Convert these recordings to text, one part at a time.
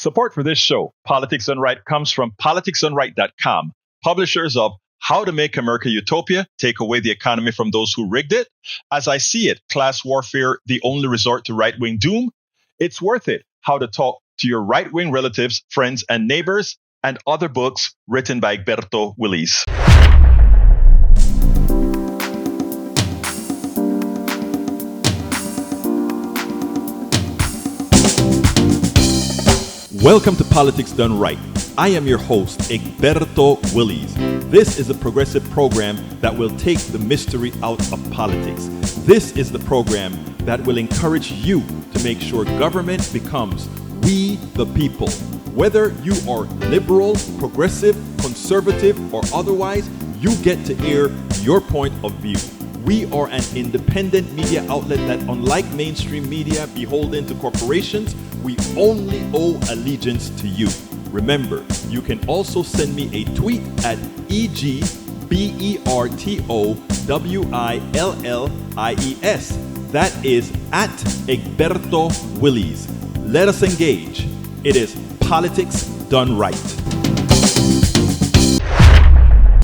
Support for this show, Politics Done Right, comes from politicsdoneright.com, publishers of How to Make America Utopia, Take Away the Economy from Those Who Rigged It, As I See It, Class Warfare, The Only Resort to Right-Wing Doom, It's Worth It, How to Talk to Your Right-Wing Relatives, Friends, and Neighbors, and other books written by Egberto, Willies. Welcome to Politics Done Right. I am your host, Egberto Willies. This is a progressive program that will take the mystery out of politics. This is the program that will encourage you to make sure government becomes we the people. Whether you are liberal, progressive, conservative, or otherwise, you get to air your point of view. We are an independent media outlet that, unlike mainstream media beholden to corporations, we only owe allegiance to you. Remember, you can also send me a tweet at EGBERTOWILLIES. That is at Egberto Willies. Let us engage. It is Politics Done Right.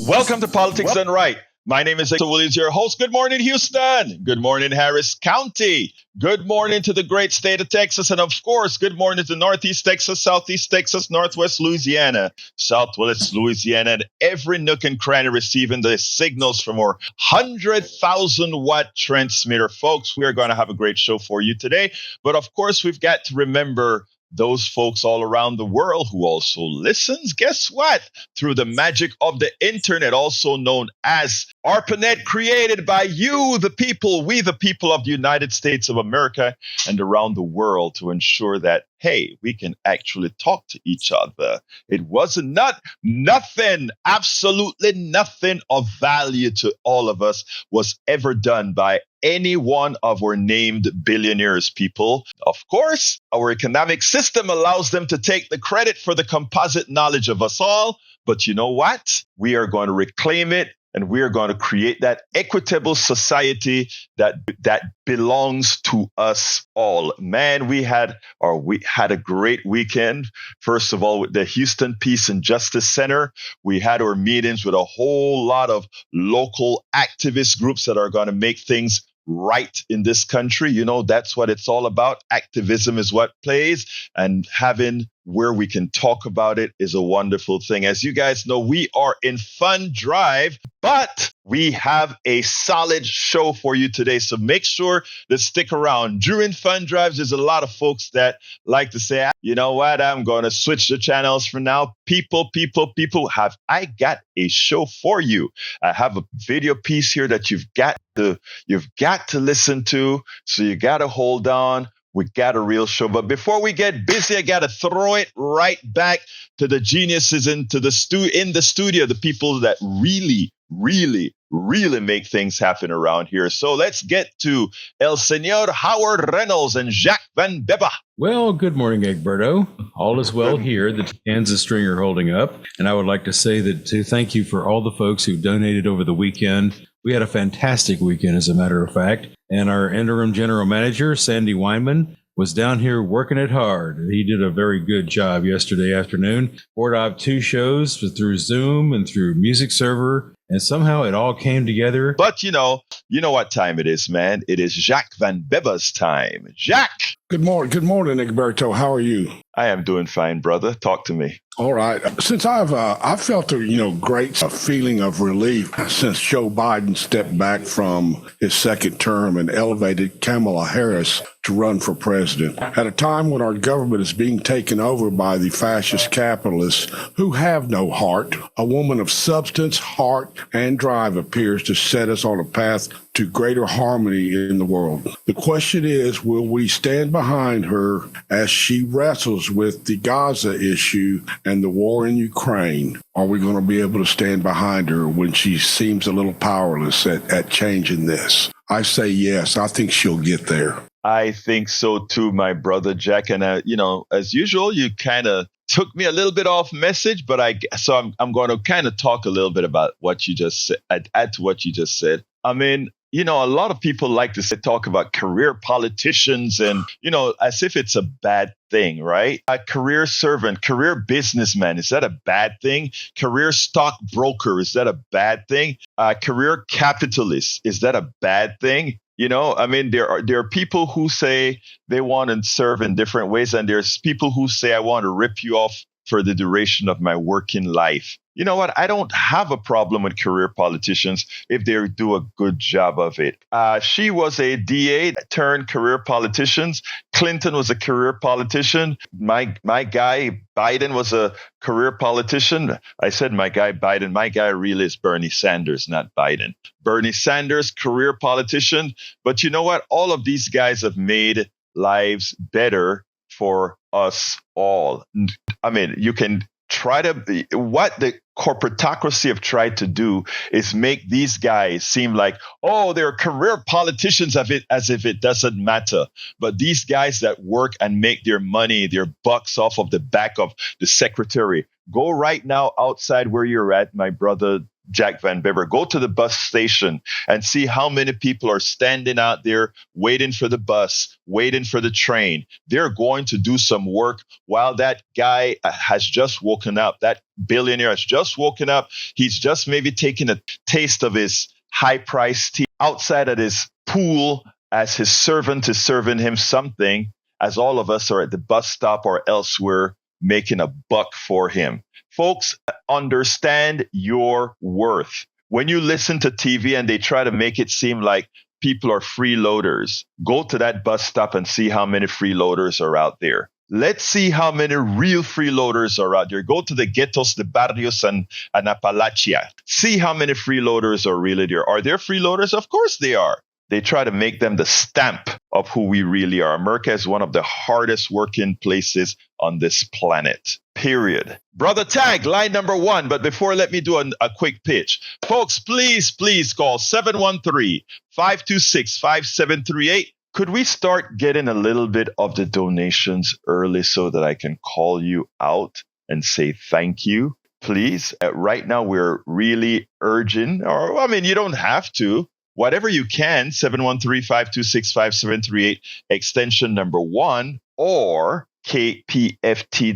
Welcome to Politics Done Right. My name is Egberto Willies, your host. Good morning, Houston. Good morning, Harris County. Good morning to the great state of Texas. And of course, good morning to Northeast Texas, Southeast Texas, Northwest Louisiana, Southwest Louisiana, and every nook and cranny receiving the signals from our 100,000 watt transmitter. Folks, we are going to have a great show for you today. But of course, we've got to remember those folks all around the world who also listens, guess what? Through the magic of the internet, also known as ARPANET, created by you, the people, we the people of the United States of America and around the world, to ensure that, hey, we can actually talk to each other. It wasn't nothing, absolutely nothing of value to all of us was ever done by any one of our named billionaires, people. Of course, our economic system allows them to take the credit for the composite knowledge of us all. But you know what? We are going to reclaim it. And we are going to create that equitable society that belongs to us all. Man, we had a great weekend. First of all, with the Houston Peace and Justice Center, we had our meetings with a whole lot of local activist groups that are going to make things right in this country. You know, that's what it's all about. Activism is what plays, and having where we can talk about it is a wonderful thing. As you guys know, we are in Fund Drive, but we have a solid show for you today. So make sure to stick around. During Fund Drives, there's a lot of folks that like to say, you know what, I'm going to switch the channels for now. People, have I got a show for you. I have a video piece here that you've got to listen to. So you got to hold on. We got a real show. But before we get busy, I got to throw it right back to the geniuses in the studio, the people that really make things happen around here. So let's get to El Señor Howard Reynolds and Jacques Van Beba. Well, good morning, Egberto. All is well here. The Kansas string are holding up. And I would like to say to thank you for all the folks who donated over the weekend. We had a fantastic weekend, as a matter of fact. And our interim general manager, Sandy Weinman, was down here working it hard. He did a very good job yesterday afternoon. Poured out 2 shows through Zoom and through Music Server. And somehow it all came together. But you know what time it is, man. It is Jacques Van Beba's time. Jacques! Good morning, Egberto. How are you? I am doing fine, brother. Talk to me. All right. Since I've felt a great feeling of relief since Joe Biden stepped back from his second term and elevated Kamala Harris to run for president at a time when our government is being taken over by the fascist capitalists who have no heart. A woman of substance, heart, and drive appears to set us on a path to greater harmony in the world. The question is, will we stand behind her as she wrestles with the Gaza issue and the war in Ukraine? Are we going to be able to stand behind her when she seems a little powerless at changing this? I say yes. I think she'll get there. I think so too, my brother Jack. And as usual, you kind of took me a little bit off message, but I'm going to kind of talk a little bit about what you just said, add to what you just said. I mean, a lot of people like to talk about career politicians and, as if it's a bad thing, right? A career servant, career businessman, is that a bad thing? Career stockbroker, is that a bad thing? Career capitalist, is that a bad thing? There are people who say they want to serve in different ways, and there's people who say, I want to rip you off for the duration of my working life. You know what? I don't have a problem with career politicians if they do a good job of it. She was a DA turned career politicians. Clinton was a career politician. My guy Biden was a career politician. I said my guy Biden. My guy really is Bernie Sanders, not Biden. Bernie Sanders, career politician. But you know what? All of these guys have made lives better for us all. I mean, you can try to, what the corporatocracy have tried to do is make these guys seem like, oh, they're career politicians as if it doesn't matter. But these guys that work and make their money, their bucks off of the back of the secretary, go right now outside where you're at, my brother Jack Van Bever. Go to the bus station and see how many people are standing out there waiting for the bus, waiting for the train. They're going to do some work while that guy has just woken up. That billionaire has just woken up. He's just maybe taking a taste of his high-priced tea outside at his pool as his servant is serving him something, as all of us are at the bus stop or elsewhere making a buck for him. Folks, understand your worth. When you listen to TV and they try to make it seem like people are freeloaders, go to that bus stop and see how many freeloaders are out there. Let's see how many real freeloaders are out there. Go to the ghettos, the barrios, and Appalachia. See how many freeloaders are really there. Are there freeloaders? Of course they are. They try to make them the stamp of who we really are. America is one of the hardest working places on this planet. Period. Brother Tag, line number 1. But before, let me do a quick pitch. Folks, please call 713-526-5738. Could we start getting a little bit of the donations early so that I can call you out and say thank you? Please. Right now, we're really urging, you don't have to. Whatever you can, 713-526-5738, extension number 1, or kpft.org.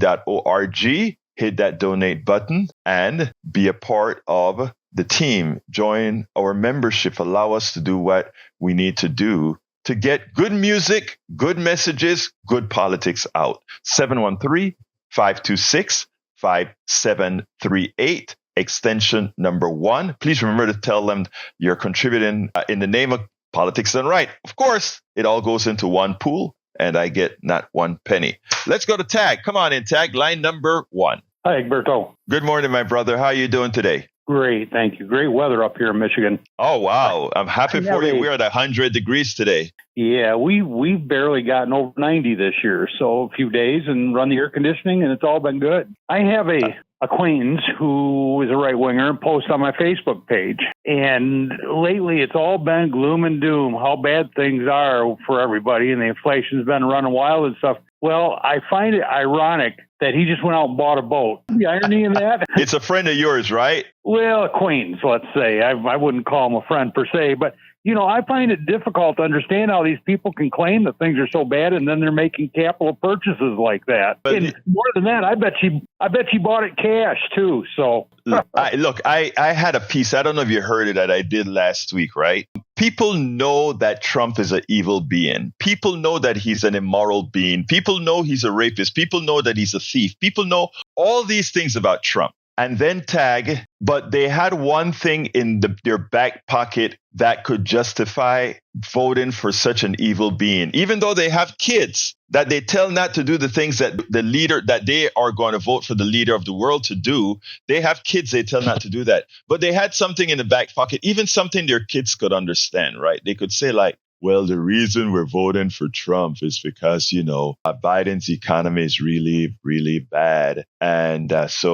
Hit that donate button and be a part of the team. Join our membership. Allow us to do what we need to do to get good music, good messages, good politics out. 713-526-5738. Extension number 1. Please remember to tell them you're contributing in the name of Politics Done Right. Of course, it all goes into one pool, and I get not one penny. Let's go to Tag. Come on in, Tag. Line number 1. Hi, Egberto. Good morning, my brother. How are you doing today? Great, thank you. Great weather up here in Michigan. Oh, wow. I'm happy for you. We're at 100 degrees today. Yeah, we've barely gotten over 90 this year, so a few days and run the air conditioning, and it's all been good. I have a acquaintance who is a right-winger and posts on my Facebook page, and lately it's all been gloom and doom, how bad things are for everybody, and the inflation's been running wild and stuff. Well, I find it ironic that he just went out and bought a boat. The irony in that? It's a friend of yours, right? Well, acquaintance, let's say. I wouldn't call him a friend per se, but I find it difficult to understand how these people can claim that things are so bad and then they're making capital purchases like that. But and more than that, I bet she bought it cash too. So I had a piece. I don't know if you heard it that I did last week, right? People know that Trump is an evil being. People know that he's an immoral being. People know he's a rapist. People know that he's a thief. People know all these things about Trump. And then Tag, but they had one thing in their back pocket that could justify voting for such an evil being, even though they have kids that they tell not to do the things that the leader, that they are going to vote for the leader of the world to do. They have kids, they tell not to do that. But they had something in the back pocket, even something their kids could understand, right? They could say like, well, the reason we're voting for Trump is because, Biden's economy is really, really bad. And but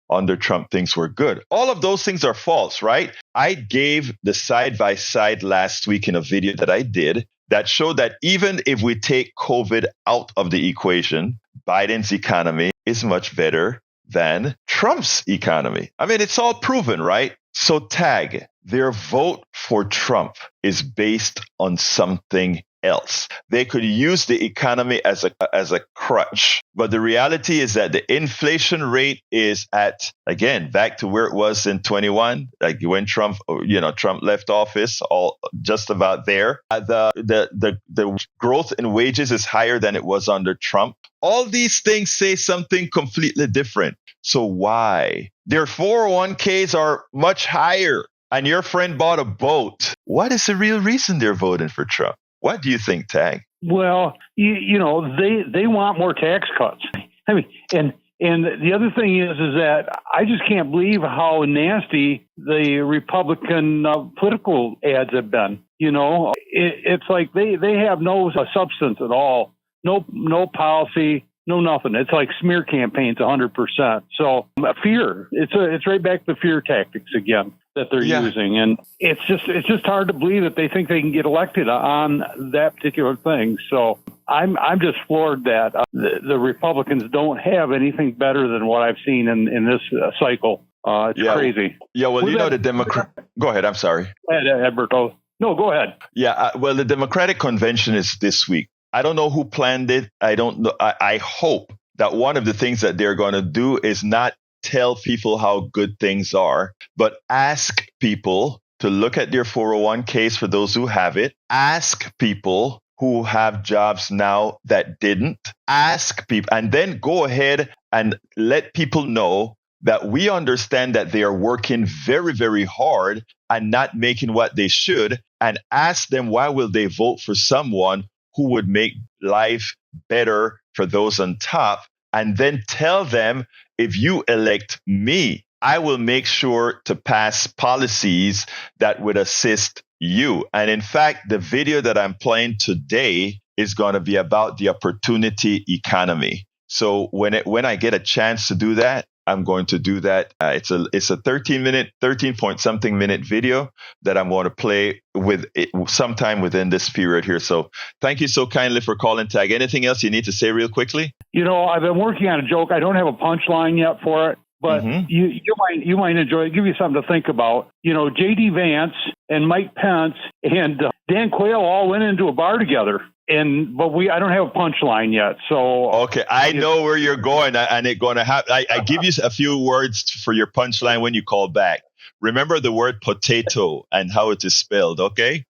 under Trump, things were good. All of those things are false, right? I gave the side by side last week in a video that I did that showed that even if we take COVID out of the equation, Biden's economy is much better than Trump's economy. I mean, it's all proven, right? So Tag, their vote for Trump is based on something else. They could use the economy as a crutch. But the reality is that the inflation rate is at, again, back to where it was in 21, like when Trump left office, all just about there. The growth in wages is higher than it was under Trump. All these things say something completely different. So why? Their 401ks are much higher, and your friend bought a boat. What is the real reason they're voting for Trump? What do you think, Tag? Well, they want more tax cuts. I mean, and the other thing is that I just can't believe how nasty the Republican political ads have been. It's like they have no substance at all, no policy, no nothing. It's like smear campaigns, 100%. So fear. It's right back to fear tactics again that they're using, and it's just hard to believe that they think they can get elected on that particular thing. So I'm just floored that the Republicans don't have anything better than what I've seen in this cycle. It's crazy. Yeah, well, the Democrat. Go ahead. I'm sorry. Go ahead, Egberto. No, go ahead. Yeah, well, the Democratic convention is this week. I don't know who planned it. I don't know. I hope that one of the things that they're going to do is not tell people how good things are, but ask people to look at their 401ks for those who have it. Ask people who have jobs now that didn't. Ask people, and then go ahead and let people know that we understand that they are working very, very hard and not making what they should, and ask them why will they vote for someone who would make life better for those on top, and then tell them, if you elect me, I will make sure to pass policies that would assist you. And in fact, the video that I'm playing today is going to be about the opportunity economy. So when I get a chance to do that, I'm going to do that. It's a 13 point something minute video that I'm going to play with it sometime within this period here. So thank you so kindly for calling, Tag. Anything else you need to say real quickly? I've been working on a joke. I don't have a punchline yet for it, but you might enjoy it. Give you something to think about. J.D. Vance and Mike Pence and Dan Quayle all went into a bar together. But I don't have a punchline yet. So okay, I know where you're going, and it's going to have. I give you a few words for your punchline when you call back. Remember the word potato and how it is spelled. Okay.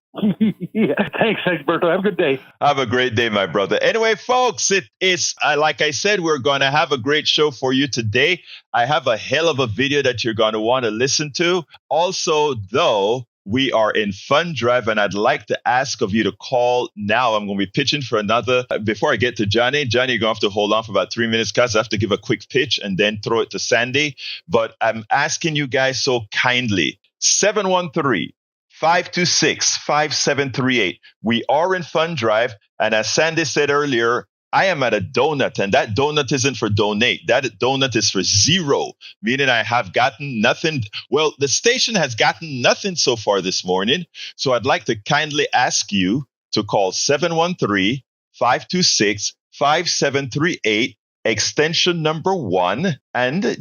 Yeah. Thanks, Egberto. Have a good day. Have a great day, my brother. Anyway, folks, it is like I said, we're going to have a great show for you today. I have a hell of a video that you're going to want to listen to. Also, though, we are in Fund Drive, and I'd like to ask of you to call now. I'm going to be pitching for another. Before I get to Johnny, you're going to have to hold on for about 3 minutes, guys. I have to give a quick pitch and then throw it to Sandy. But I'm asking you guys so kindly, 713-526-5738. We are in Fund Drive, and as Sandy said earlier, I am at a donut, and that donut isn't for donate. That donut is for zero, meaning I have gotten nothing. Well, the station has gotten nothing so far this morning. So I'd like to kindly ask you to call 713-526-5738, extension number 1, and,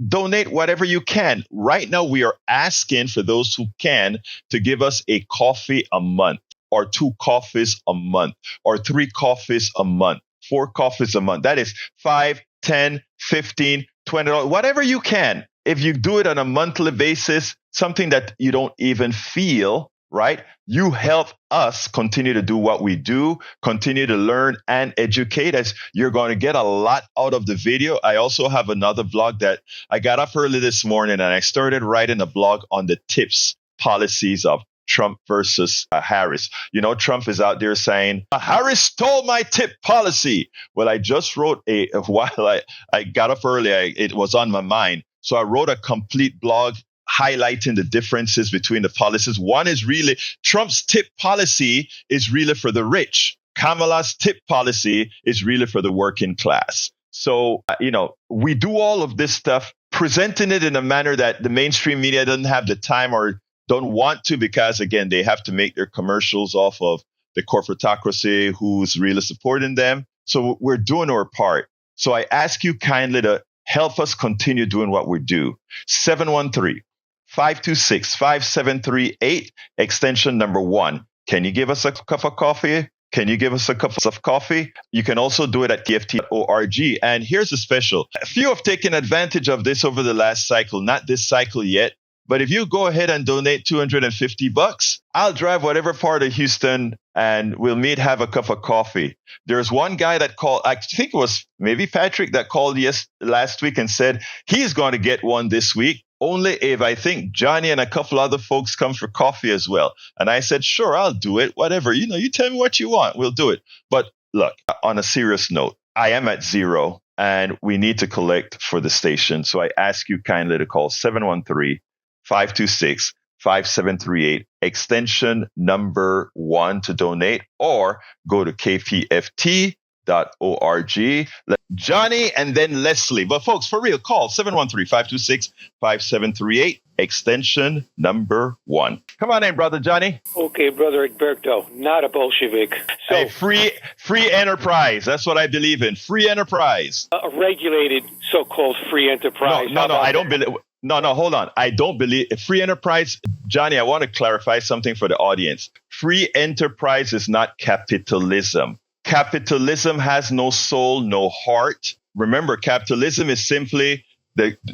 donate whatever you can. Right now, we are asking for those who can to give us a coffee a month, or 2 coffees a month, or 3 coffees a month. 4 coffees a month. That is $5, $10, $15, $20, whatever you can. If you do it on a monthly basis, something that you don't even feel, right? You help us continue to do what we do, continue to learn and educate us. You're going to get a lot out of the video. I also have another blog that I got up early this morning, and I started writing a blog on the tips, policies of Trump versus Harris. Trump is out there saying, Harris stole my tip policy. Well, I just wrote while I got up early, it was on my mind. So I wrote a complete blog highlighting the differences between the policies. One is really Trump's tip policy is really for the rich. Kamala's tip policy is really for the working class. So, we do all of this stuff, presenting it in a manner that the mainstream media doesn't have the time or don't want to, because, again, they have to make their commercials off of the corporatocracy who's really supporting them. So we're doing our part. So I ask you kindly to help us continue doing what we do. 526-5738, extension number 1. Can you give us a cup of coffee? Can you give us a cup of coffee? You can also do it at tft.org. And here's the special. A few have taken advantage of this over the last cycle, not this cycle yet. But if you go ahead and donate $250, I'll drive whatever part of Houston and we'll meet, have a cup of coffee. There's one guy that called, I think it was maybe Patrick, that called last week and said he's going to get one this week, only if I think Johnny and a couple other folks come for coffee as well. And I said, sure, I'll do it, whatever. You tell me what you want, we'll do it. But look, on a serious note, I am at zero and we need to collect for the station. So I ask you kindly to call 713-526-5738, extension number 1 to donate, or go to kpft.org. Johnny and then Leslie. But folks, for real, call 713-526-5738, extension number 1. Come on in, Brother Johnny. Okay, Brother Egberto, not a Bolshevik. So, hey, free enterprise. That's what I believe in. Free enterprise. A regulated so-called free enterprise. No, I don't believe. No, hold on. I don't believe free enterprise. Johnny, I want to clarify something for the audience. Free enterprise is not capitalism. Capitalism has no soul, no heart. Remember, capitalism is simply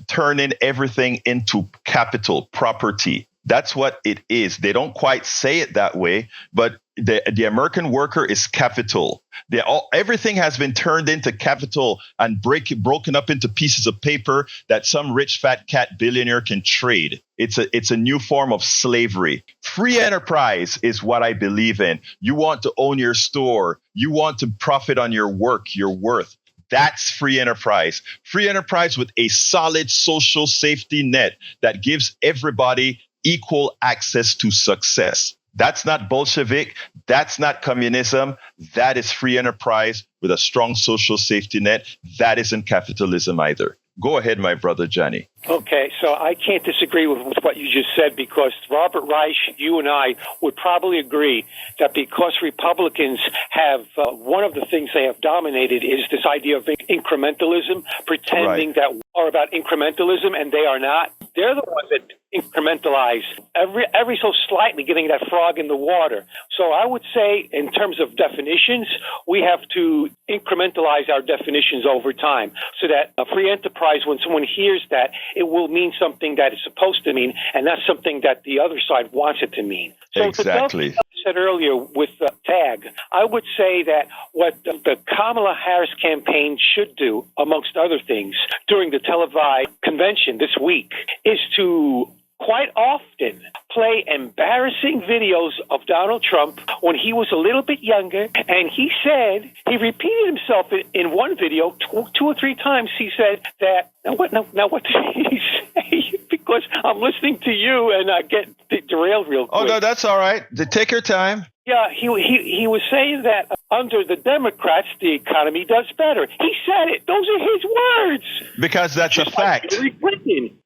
turning everything into capital, property. That's what it is. They don't quite say it that way, but the American worker is capital. Everything has been turned into capital and broken up into pieces of paper that some rich fat cat billionaire can trade. It's a new form of slavery. Free enterprise is what I believe in. You want to own your store. You want to profit on your work, your worth. That's free enterprise. Free enterprise with a solid social safety net that gives everybody equal access to success. That's not Bolshevik. That's not communism. That is free enterprise with a strong social safety net. That isn't capitalism either. Go ahead, my brother Johnny. Okay, so I can't disagree with what you just said, because Robert Reich, you and I would probably agree that because Republicans have, one of the things they have dominated is this idea of incrementalism, pretending that we are about incrementalism, and they are not. They're the ones that incrementalize every so slightly, getting that frog in the water. So I would say, in terms of definitions, we have to incrementalize our definitions over time, so that a free enterprise, when someone hears that, it will mean something that it's supposed to mean, and not something that the other side wants it to mean. So exactly. I said earlier with TAG, I would say that what the Kamala Harris campaign should do, amongst other things, during the televised convention this week, is to quite often play embarrassing videos of Donald Trump when he was a little bit younger. And he repeated himself in one video 2 or 3 times. He said that, now what did he say? Because I'm listening to you and I get derailed real quick. Oh, no, that's all right. Take your time. Yeah, he was saying that under the Democrats, the economy does better. He said it. Those are his words. Because that's a fact. Hillary Clinton.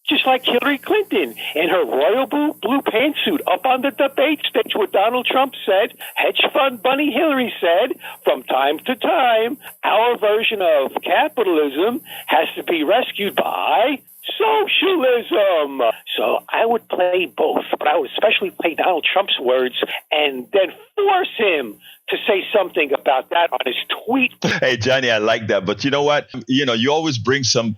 Just like Hillary Clinton in her royal blue pantsuit up on the debate stage where Donald Trump said, hedge fund bunny Hillary said, from time to time, our version of capitalism has to be rescued by socialism. So I would play both, but I would especially play Donald Trump's words and then force him to say something about that on his tweet. Hey, Johnny, I like that. But you know what? You always bring some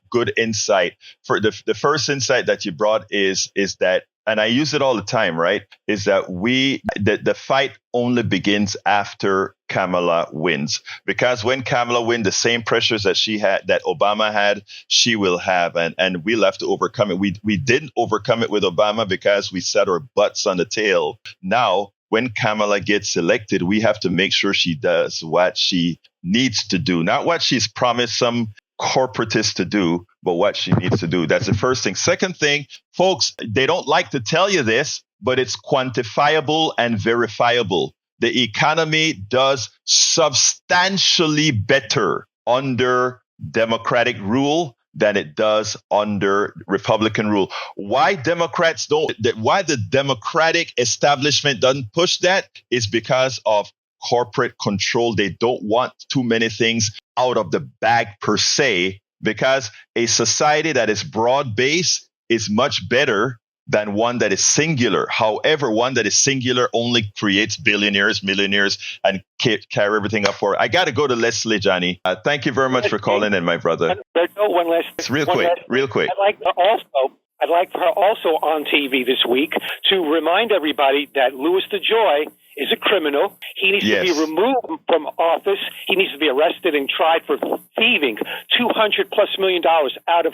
good insight. For the first insight that you brought is that, and I use it all the time, right? Is that the fight only begins after Kamala wins. Because when Kamala wins, the same pressures that that Obama had, she will have, and we'll have to overcome it. We didn't overcome it with Obama because we set our butts on the tail. Now, when Kamala gets elected, we have to make sure she does what she needs to do, not what she's promised some corporatists to do, but what she needs to do. That's the first thing. Second thing, folks, they don't like to tell you this, but it's quantifiable and verifiable. The economy does substantially better under Democratic rule than it does under Republican rule. Why the Democratic establishment doesn't push that is because of corporate control. They don't want too many things out of the bag per se, because a society that is broad-based is much better than one that is singular. However, one that is singular only creates billionaires, millionaires, and carry everything up for. I got to go to Leslie, Johnny. Thank you very much for calling in, my brother. One last, real quick. I'd like for her also on TV this week to remind everybody that Louis DeJoy is a criminal. He needs to be removed from office. He needs to be arrested and tried for thieving $200+ million out of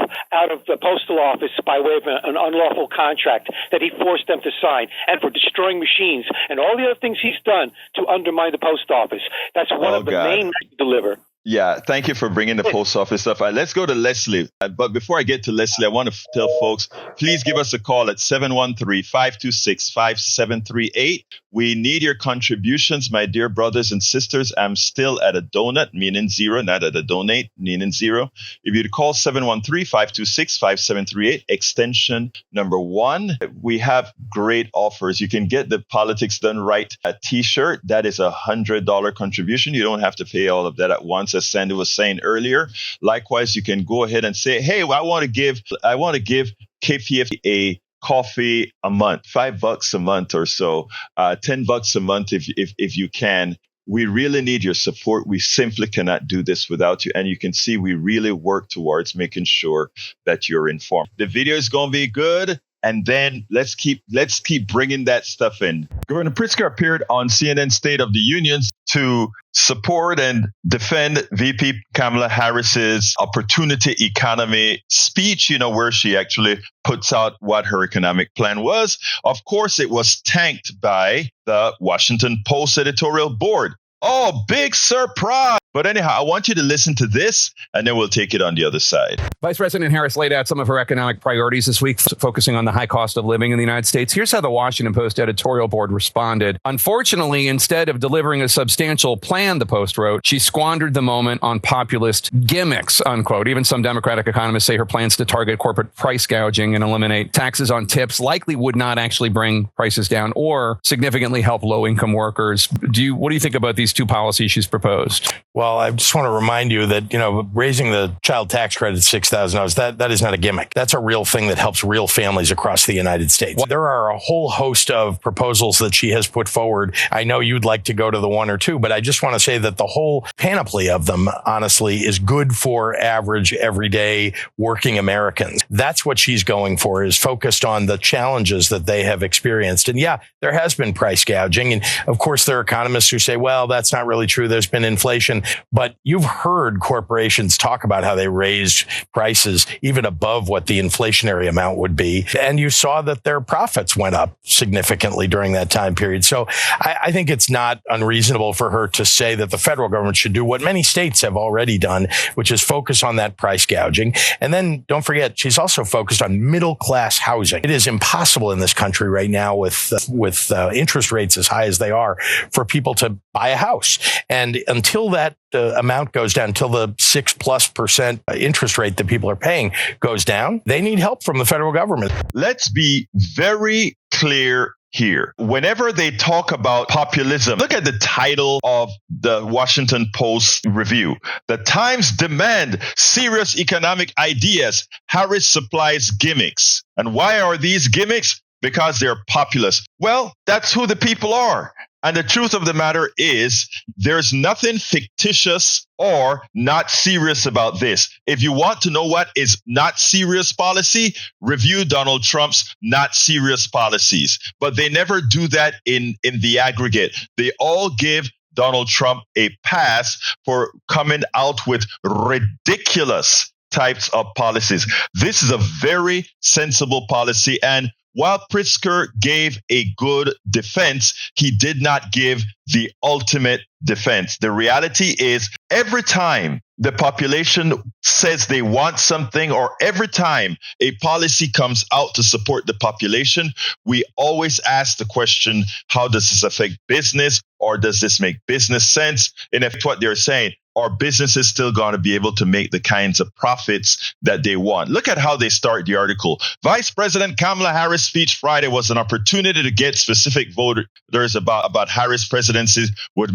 the postal office by way of an unlawful contract that he forced them to sign, and for destroying machines and all the other things he's done to undermine the post office. That's one of the main to deliver. Yeah, thank you for bringing the post office stuff. Let's go to Leslie. But before I get to Leslie, I want to tell folks, please give us a call at 713-526-5738. We need your contributions, my dear brothers and sisters. I'm still at a donut, meaning zero, not at a donate, meaning zero. If you'd call 713-526-5738, extension number 1, we have great offers. You can get the Politics Done Right t-shirt. That is $100 contribution. You don't have to pay all of that at once, as Sandy was saying earlier. Likewise, you can go ahead and say, hey, I want to give KPF a coffee a month, $5 a month or so, $10 a month if you can. We really need your support. We simply cannot do this without you. And you can see we really work towards making sure that you're informed. The video is going to be good. And then let's keep bringing that stuff in. Governor Pritzker appeared on CNN State of the Union to support and defend VP Kamala Harris's opportunity economy speech, where she actually puts out what her economic plan was. Of course, it was tanked by the Washington Post editorial board. Oh, big surprise. But anyhow, I want you to listen to this, and then we'll take it on the other side. Vice President Harris laid out some of her economic priorities this week, focusing on the high cost of living in the United States. Here's how the Washington Post editorial board responded. Unfortunately, instead of delivering a substantial plan, the Post wrote, she squandered the moment on populist gimmicks, unquote. Even some Democratic economists say her plans to target corporate price gouging and eliminate taxes on tips likely would not actually bring prices down or significantly help low-income workers. What do you think about these two policies she's proposed? Well, I just want to remind you that, raising the child tax credit to $6,000, that is not a gimmick. That's a real thing that helps real families across the United States. There are a whole host of proposals that she has put forward. I know you'd like to go to the one or two, but I just want to say that the whole panoply of them, honestly, is good for average, everyday working Americans. That's what she's going for, is focused on the challenges that they have experienced. And yeah, there has been price gouging. And of course, there are economists who say, well, that's not really true. There's been inflation. But you've heard corporations talk about how they raised prices even above what the inflationary amount would be. And you saw that their profits went up significantly during that time period. So I think it's not unreasonable for her to say that the federal government should do what many states have already done, which is focus on that price gouging. And then don't forget, she's also focused on middle class housing. It is impossible in this country right now with interest rates as high as they are for people to buy a house. And until that amount goes down, until the 6+% interest rate that people are paying goes down, they need help from the federal government. Let's be very clear here. Whenever they talk about populism, look at the title of the Washington Post review. The Times demand serious economic ideas. Harris supplies gimmicks. And why are these gimmicks? Because they're populist. Well, that's who the people are. And the truth of the matter is, there's nothing fictitious or not serious about this. If you want to know what is not serious policy, review Donald Trump's not serious policies. But they never do that in the aggregate. They all give Donald Trump a pass for coming out with ridiculous types of policies. This is a very sensible policy. And while Pritzker gave a good defense, he did not give the ultimate defense. The reality is, every time the population says they want something, or every time a policy comes out to support the population, we always ask the question, how does this affect business? Or does this make business sense? And if what they're saying, are businesses still going to be able to make the kinds of profits that they want? Look at how they start the article. Vice President Kamala Harris' speech Friday was an opportunity to get specific voters about Harris' presidency,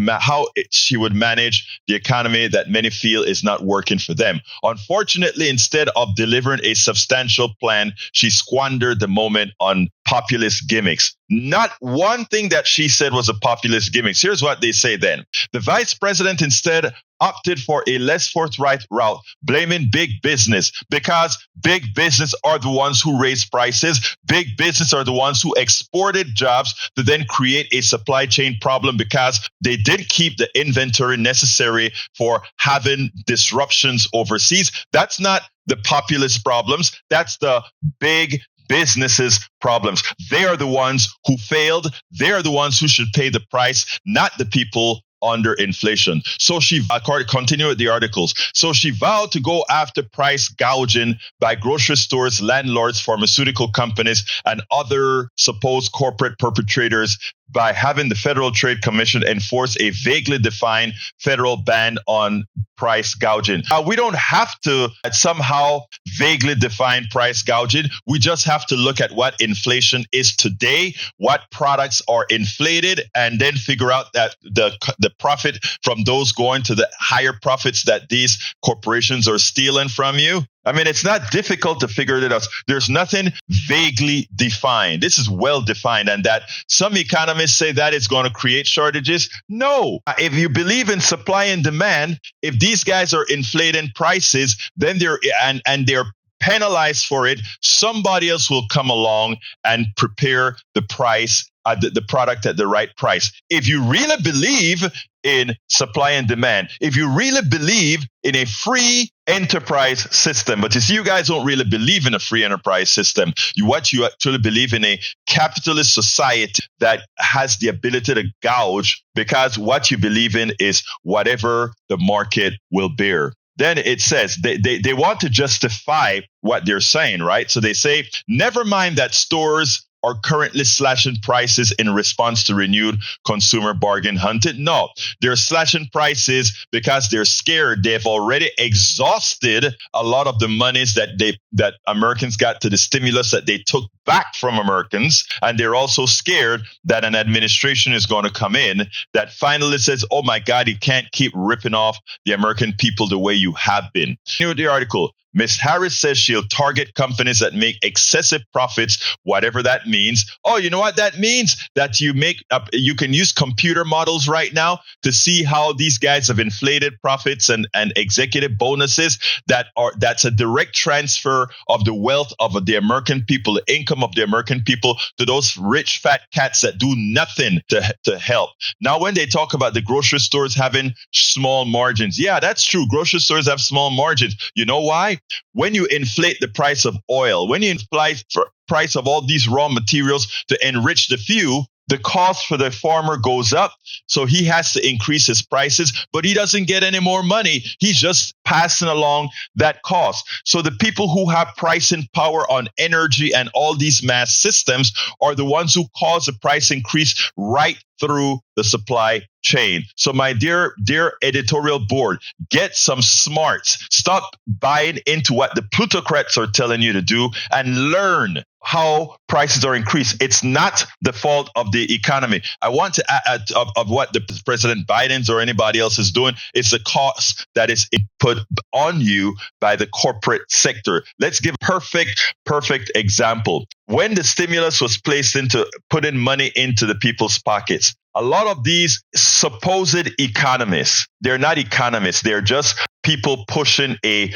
how she would manage the economy that many feel is not working for them. Unfortunately, instead of delivering a substantial plan, she squandered the moment on populist gimmicks. Not one thing that she said was a populist gimmick. Here's what they say then. The vice president instead opted for a less forthright route, blaming big business because big business are the ones who raise prices. Big business are the ones who exported jobs to then create a supply chain problem because they didn't keep the inventory necessary for having disruptions overseas. That's not the populist problems. That's the big businesses' problems. They are the ones who failed. They are the ones who should pay the price, not the people under inflation. So she, continue with the articles. So she vowed to go after price gouging by grocery stores, landlords, pharmaceutical companies, and other supposed corporate perpetrators by having the Federal Trade Commission enforce a vaguely defined federal ban on price gouging. We don't have to somehow vaguely define price gouging. We just have to look at what inflation is today, what products are inflated, and then figure out that the profit from those going to the higher profits that these corporations are stealing from you. I mean, it's not difficult to figure it out. There's nothing vaguely defined. This is well defined, and that some economists say that it's going to create shortages. No. If you believe in supply and demand, if these guys are inflating prices, then they're penalized for it, somebody else will come along and prepare the price, the product at the right price. If you really believe in supply and demand, if you really believe in a free enterprise system, but you guys don't really believe in a free enterprise system. What you actually believe in a capitalist society that has the ability to gouge, because what you believe in is whatever the market will bear. Then it says they want to justify what they're saying, right? So they say, never mind that stores are currently slashing prices in response to renewed consumer bargain hunting. No, they're slashing prices because they're scared. They've already exhausted a lot of the monies that Americans got to the stimulus that they took back from Americans. And they're also scared that an administration is going to come in that finally says, oh my God, you can't keep ripping off the American people the way you have been. Continue the article. Ms. Harris says she'll target companies that make excessive profits, whatever that means. Oh, you know what that means? That you can use computer models right now to see how these guys have inflated profits and executive bonuses. That's a direct transfer of the wealth of the American people, the income of the American people, to those rich fat cats that do nothing to help. Now, when they talk about the grocery stores having small margins, yeah, that's true. Grocery stores have small margins. You know why? When you inflate the price of oil, when you inflate the price of all these raw materials to enrich the few, the cost for the farmer goes up. So he has to increase his prices, but he doesn't get any more money. He's just passing along that cost. So the people who have pricing power on energy and all these mass systems are the ones who cause the price increase right through the supply chain. So my dear editorial board, get some smarts. Stop buying into what the plutocrats are telling you to do and learn how prices are increased. It's not the fault of the economy. I want to add of what the President Biden's or anybody else is doing. It's the cost that is put on you by the corporate sector. Let's give a perfect example. When the stimulus was placed into putting money into the people's pockets, a lot of these supposed economists, they're not economists. They're just people pushing a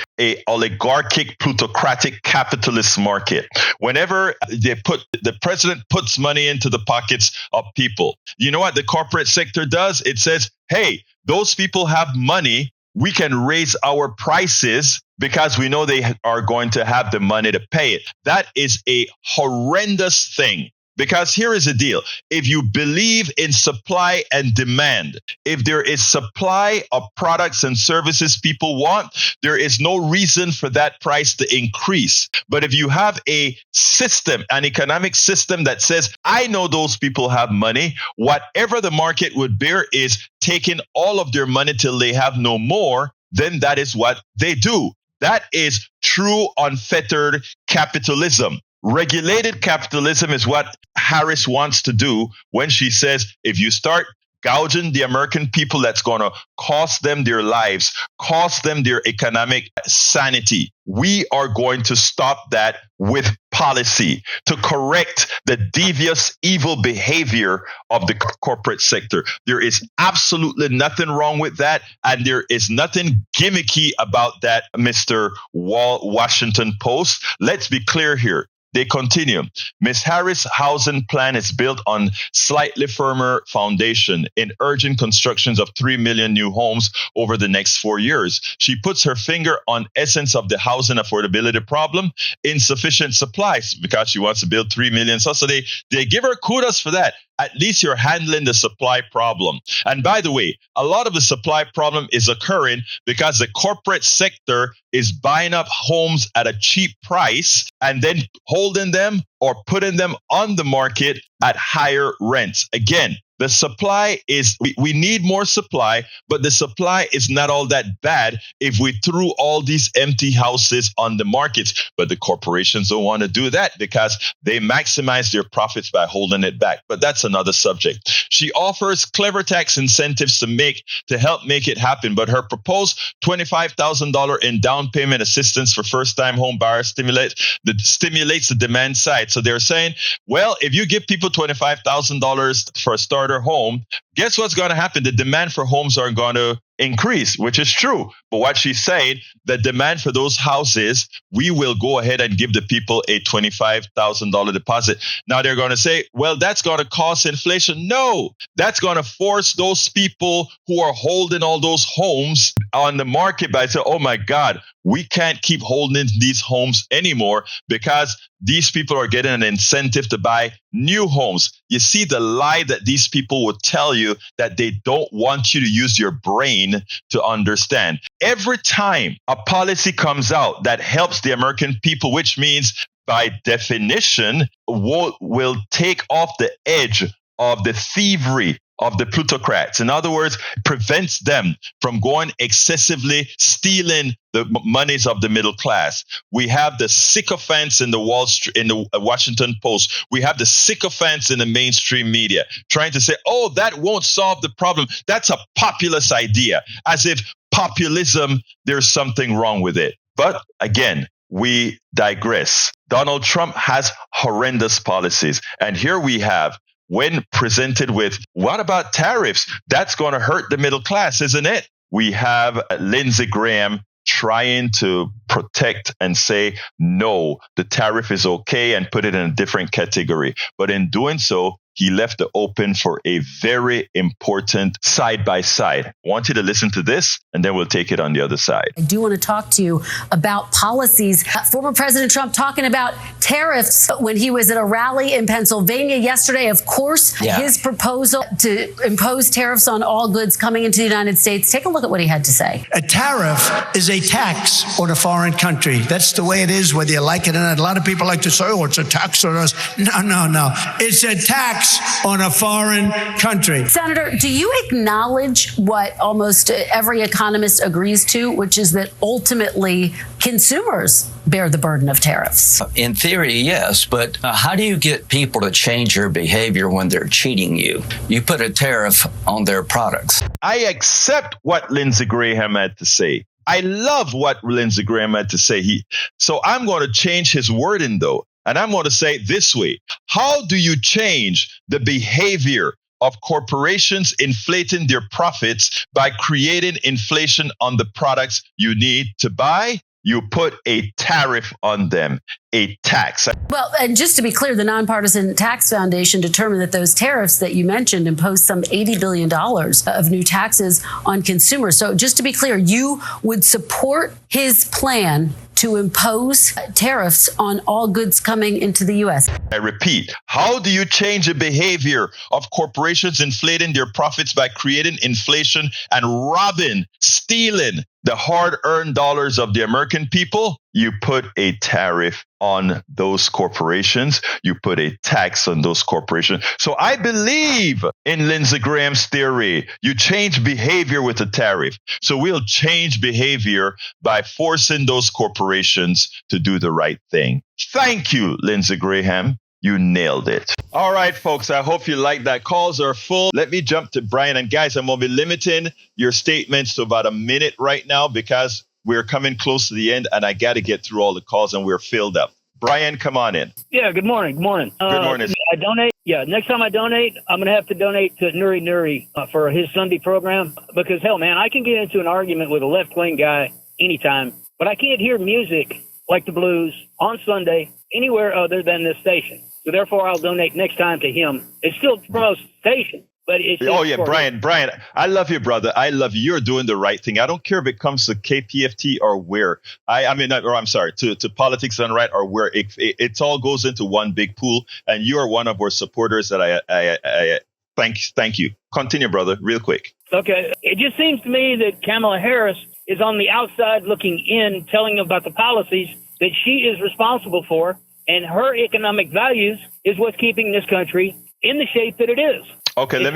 oligarchic, plutocratic capitalist market. Whenever the president puts money into the pockets of people, you know what the corporate sector does? It says, hey, those people have money. We can raise our prices because we know they are going to have the money to pay it. That is a horrendous thing. Because here is the deal. If you believe in supply and demand, if there is supply of products and services people want, there is no reason for that price to increase. But if you have a system, an economic system that says, I know those people have money, whatever the market would bear is taking all of their money till they have no more, then that is what they do. That is true unfettered capitalism. Regulated capitalism is what Harris wants to do when she says, if you start gouging the American people that's going to cost them their lives, cost them their economic sanity. We are going to stop that with policy to correct the devious, evil behavior of the corporate sector. There is absolutely nothing wrong with that, and there is nothing gimmicky about that, Mr. Washington Post. Let's be clear here. They continue. Ms. Harris' housing plan is built on slightly firmer foundation in urgent constructions of 3 million new homes over the next 4 years. She puts her finger on essence of the housing affordability problem, insufficient supplies, because she wants to build 3 million. So they give her kudos for that. At least you're handling the supply problem. And by the way, a lot of the supply problem is occurring because the corporate sector is buying up homes at a cheap price and then holding them or putting them on the market at higher rents. Again, the supply is, we need more supply, but the supply is not all that bad if we threw all these empty houses on the markets. But the corporations don't want to do that because they maximize their profits by holding it back. But that's another subject. She offers clever tax incentives to help make it happen. But her proposed $25,000 in down payment assistance for first-time home buyers stimulates the demand side. So they're saying, well, if you give people $25,000 for a starter home, guess what's going to happen? The demand for homes are going to increase, which is true. But what she's saying, the demand for those houses, we will go ahead and give the people a $25,000 deposit. Now they're going to say, well, that's going to cause inflation. No, that's going to force those people who are holding all those homes on the market by saying, oh my God, we can't keep holding these homes anymore because these people are getting an incentive to buy new homes. You see the lie that these people would tell you, that they don't want you to use your brain to understand. Every time a policy comes out that helps the American people, which means by definition will take off the edge of the thievery of the plutocrats. In other words, prevents them from going excessively stealing the monies of the middle class. We have the sycophants in the Washington Post. We have the sycophants in the mainstream media trying to say, oh, that won't solve the problem. That's a populist idea, as if populism, there's something wrong with it. But again, we digress. Donald Trump has horrendous policies. And here we have, when presented with, what about tariffs? That's going to hurt the middle class, isn't it? We have Lindsey Graham trying to protect and say, no, the tariff is okay, and put it in a different category. But in doing so, he left it open for a very important side-by-side. I want you to listen to this, and then we'll take it on the other side. I do want to talk to you about policies. Former President Trump talking about tariffs when he was at a rally in Pennsylvania yesterday. Of course, his proposal to impose tariffs on all goods coming into the United States. Take a look at what he had to say. A tariff is a tax on a foreign country. That's the way it is, whether you like it or not. A lot of people like to say, oh, it's a tax on us. No. It's a tax on a foreign country. Senator, do you acknowledge what almost every economist agrees to, which is that ultimately consumers bear the burden of tariffs? In theory, yes, but how do you get people to change their behavior when they're cheating you? You put a tariff on their products. I accept what Lindsey Graham had to say. I love what Lindsey Graham had to say. So I'm going to change his wording, though. And I'm going to say it this way. How do you change the behavior of corporations inflating their profits by creating inflation on the products you need to buy? You put a tariff on them, a tax. Well, and just to be clear, the Nonpartisan Tax Foundation determined that those tariffs that you mentioned imposed some $80 billion of new taxes on consumers. So just to be clear, you would support his plan to impose tariffs on all goods coming into the U.S. I repeat, how do you change the behavior of corporations inflating their profits by creating inflation and robbing, stealing the hard-earned dollars of the American people? You put a tariff on those corporations. You put a tax on those corporations. So I believe in Lindsey Graham's theory. You change behavior with a tariff. So we'll change behavior by forcing those corporations to do the right thing. Thank you, Lindsey Graham. You nailed it. All right, folks, I hope you like that. Calls are full. Let me jump to Brian. And guys, I'm going to be limiting your statements to about a minute right now because we're coming close to the end and I got to get through all the calls and we're filled up. Brian, come on in. Yeah, good morning. Good morning. Good morning. I donate. Yeah, next time I donate, I'm going to have to donate to Nuri Nuri for his Sunday program because, hell, man, I can get into an argument with a left-wing guy anytime, but I can't hear music like the blues on Sunday anywhere other than this station. So therefore, I'll donate next time to him. It's still promotes the station. But it's Brian, I love you, brother. I love you. You're doing the right thing. I don't care if it comes to KPFT or where. To Politics Done Right or where. It all goes into one big pool, and you are one of our supporters that I thank you. Continue, brother, real quick. Okay. It just seems to me that Kamala Harris is on the outside looking in, telling about the policies that she is responsible for, and her economic values is what's keeping this country in the shape that it is. Okay, let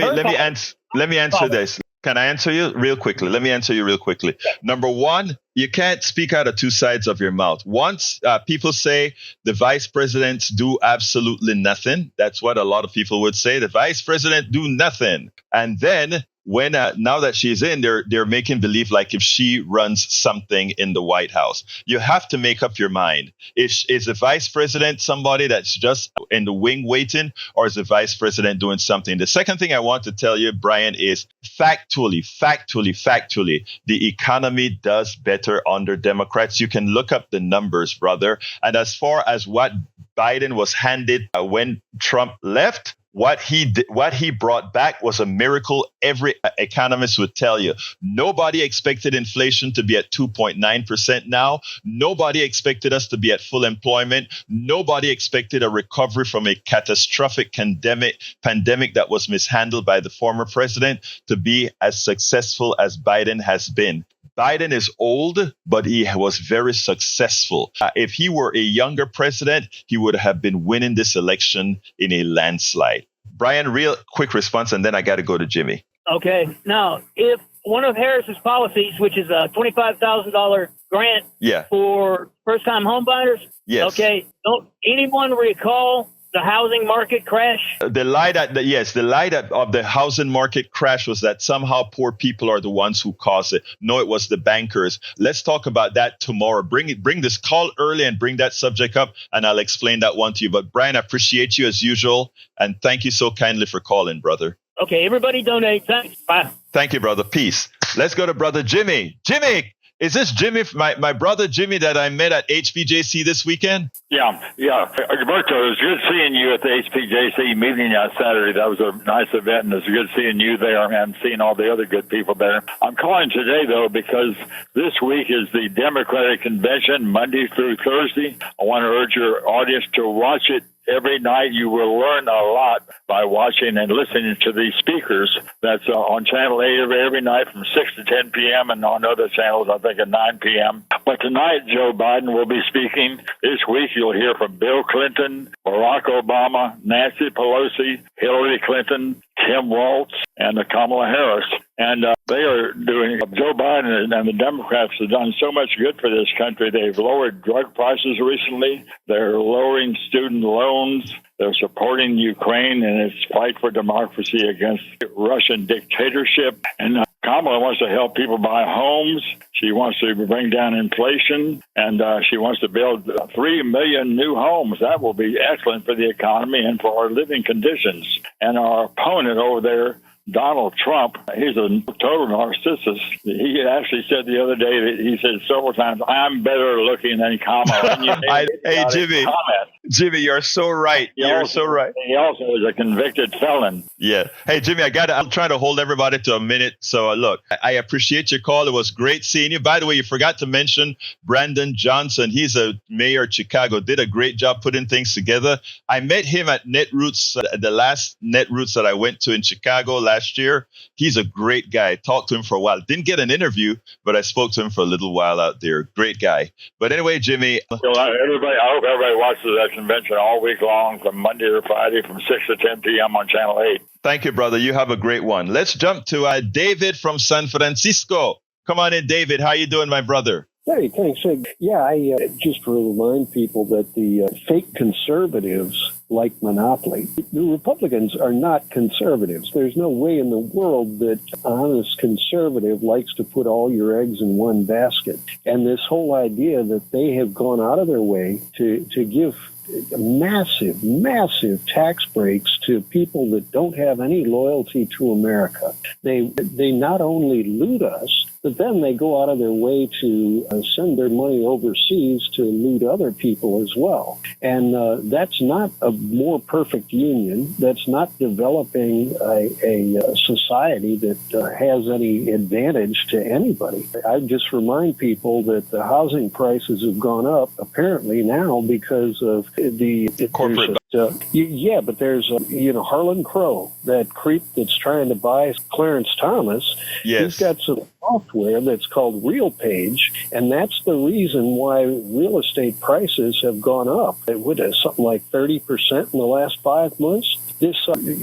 me answer this. Can I answer you real quickly? Let me answer you real quickly. Number one, you can't speak out of two sides of your mouth. Once people say the vice presidents do absolutely nothing, that's what a lot of people would say. The vice president do nothing. And then when now that she's in, they're making believe like if she runs something in the White House. You have to make up your mind. Is the vice president somebody that's just in the wing waiting, or is the vice president doing something? The second thing I want to tell you, Brian, is factually, the economy does better under Democrats. You can look up the numbers, brother. And as far as what Biden was handed when Trump left, what he brought back was a miracle. Every economist would tell you. Nobody expected inflation to be at 2.9% now. Nobody expected us to be at full employment. Nobody expected a recovery from a catastrophic pandemic that was mishandled by the former president to be as successful as Biden has been. Biden is old, but he was very successful. If he were a younger president, he would have been winning this election in a landslide. Brian, real quick response, and then I got to go to Jimmy. Okay. Now, if one of Harris's policies, which is a $25,000 grant for first-time home buyers, okay, don't anyone recall the housing market crash? The lie of the housing market crash was that somehow poor people are the ones who caused it. No, it was the bankers. Let's talk about that tomorrow. Bring this call early and bring that subject up, and I'll explain that one to you. But Brian, I appreciate you as usual, and thank you so kindly for calling, brother. Okay, everybody donate. Thanks. Bye. Thank you, brother. Peace. Let's go to brother Jimmy. Jimmy! Is this Jimmy, my brother Jimmy that I met at HPJC this weekend? Yeah. Egberto, it was good seeing you at the HPJC meeting on Saturday. That was a nice event, and it was good seeing you there and seeing all the other good people there. I'm calling today, though, because this week is the Democratic Convention, Monday through Thursday. I want to urge your audience to watch it. Every night you will learn a lot by watching and listening to these speakers. That's on Channel 8 every night from 6 to 10 p.m. and on other channels, I think, at 9 p.m. But tonight, Joe Biden will be speaking. This week, you'll hear from Bill Clinton, Barack Obama, Nancy Pelosi, Hillary Clinton, Tim Walz, and Kamala Harris. And they are doing, Joe Biden and the Democrats have done so much good for this country. They've lowered drug prices recently. They're lowering student loans. They're supporting Ukraine in its fight for democracy against Russian dictatorship. And Kamala wants to help people buy homes. She wants to bring down inflation, and she wants to build 3 million new homes. That will be excellent for the economy and for our living conditions. And our opponent over there, Donald Trump, he's a total narcissist. He actually said the other day that he said several times, "I'm better looking than Kamala." Hey, Jimmy, you're so right. You're so right. He also is a convicted felon. Yeah. Hey, Jimmy, I'm trying to hold everybody to a minute. So look, I appreciate your call. It was great seeing you. By the way, you forgot to mention Brandon Johnson. He's a mayor of Chicago, did a great job putting things together. I met him at Netroots, the last Netroots that I went to in Chicago last year. He's a great guy. Talked to him for a while. Didn't get an interview, but I spoke to him for a little while out there. Great guy. But anyway, Jimmy. I hope everybody watches that convention all week long from Monday to Friday from 6 to 10 p.m. on Channel 8. Thank you, brother. You have a great one. Let's jump to David from San Francisco. Come on in, David. How you doing, my brother? Hey, thanks. Yeah, I just to remind people that the fake conservatives like monopoly. The Republicans are not conservatives. There's no way in the world that an honest conservative likes to put all your eggs in one basket. And this whole idea that they have gone out of their way to give massive tax breaks to people that don't have any loyalty to America. They not only loot us, but then they go out of their way to send their money overseas to loot other people as well. And that's not a more perfect union. That's not developing a society that has any advantage to anybody. I just remind people that the housing prices have gone up apparently now because of the corporate. Yeah, but there's Harlan Crow, that creep that's trying to buy Clarence Thomas. Yes. He's got some software that's called RealPage, and that's the reason why real estate prices have gone up. It would have something like 30% in the last 5 months. This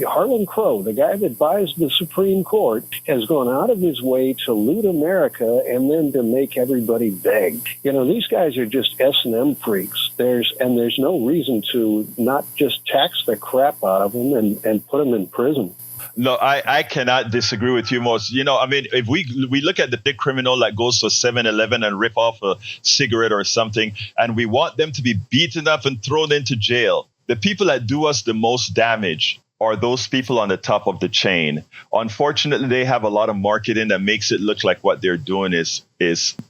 Harlan Crow, the guy that buys the Supreme Court, has gone out of his way to loot America and then to make everybody beg. These guys are just S&M freaks. There's no reason to not just tax the crap out of them and put them in prison. No, I cannot disagree with you most. If we look at the big criminal that goes to 7-Eleven and rip off a cigarette or something, and we want them to be beaten up and thrown into jail, the people that do us the most damage are those people on the top of the chain. Unfortunately, they have a lot of marketing that makes it look like what they're doing is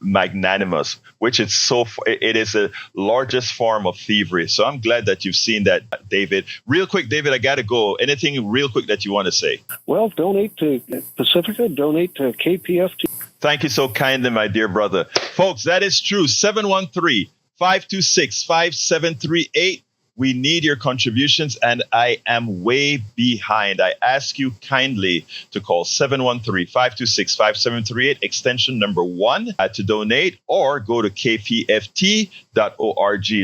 magnanimous, which it is the largest form of thievery. So I'm glad that you've seen that, David. Real quick, David, I got to go. Anything real quick that you want to say? Well, donate to Pacifica, donate to KPFT. Thank you so kindly, my dear brother. Folks, that is true. 713-526-5738. We need your contributions, and I am way behind. I ask you kindly to call 713-526-5738, extension number 1 to donate, or go to kpft.org.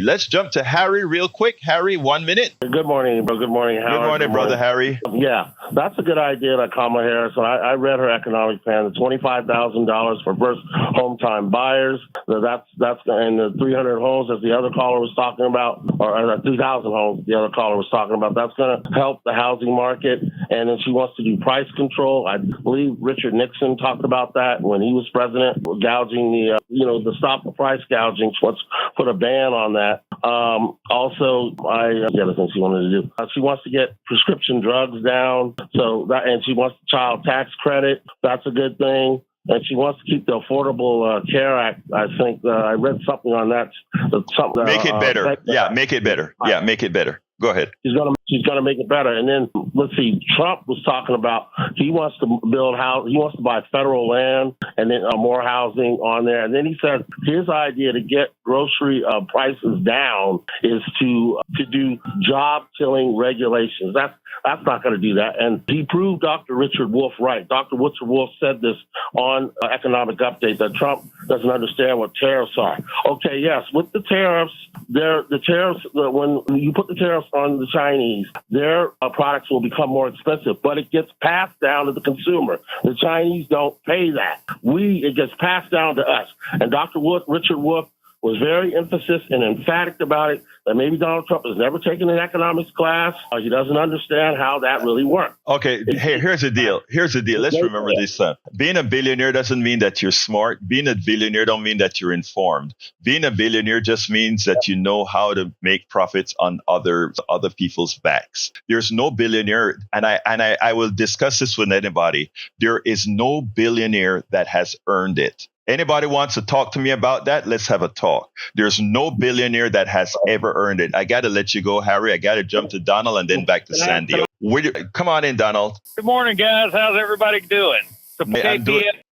Let's jump to Harry real quick. Harry, 1 minute. Good morning, bro. Good morning, Howard. Good morning, brother Harry. Yeah, that's a good idea that Kamala Harris. I read her economic plan, the $25,000 for first home time buyers. That's and the 300 homes, as the other caller was talking about, or 3,000 homes the other caller was talking about. That's going to help the housing market. And then she wants to do price control. I believe Richard Nixon talked about that when he was president, gouging the stop the price gouging. She wants to put a ban on that. Also, the other thing she wanted to do, she wants to get prescription drugs down. And she wants the child tax credit. That's a good thing. And she wants to keep the Affordable Care Act. I think I read something on that. Make it better. Make it better. Yeah, make it better. Go ahead. She's gonna make it better. And then let's see. Trump was talking about he wants to build house. He wants to buy federal land and then more housing on there. And then he said his idea to get grocery prices down is to do job killing regulations. That's not going to do that. And he proved Dr. Richard Wolff right. Dr. Richard Wolff said this on Economic Update, that Trump doesn't understand what tariffs are. Okay, yes, with the tariffs, when you put the tariffs on the Chinese, their products will become more expensive, but it gets passed down to the consumer. The Chinese don't pay that. It gets passed down to us. And Dr. Richard Wolff was very emphasis and emphatic about it, that maybe Donald Trump has never taken an economics class. He doesn't understand how that really works. Okay, hey, here's the deal. Let's remember this. Being a billionaire doesn't mean that you're smart. Being a billionaire don't mean that you're informed. Being a billionaire just means that you know how to make profits on other people's backs. There's no billionaire, and I will discuss this with anybody. There is no billionaire that has earned it. Anybody wants to talk to me about that? Let's have a talk. There's no billionaire that has ever earned it. I got to let you go, Harry. I got to jump to Donald and then back to Sandy. Come on in, Donald. Good morning, guys. How's everybody doing?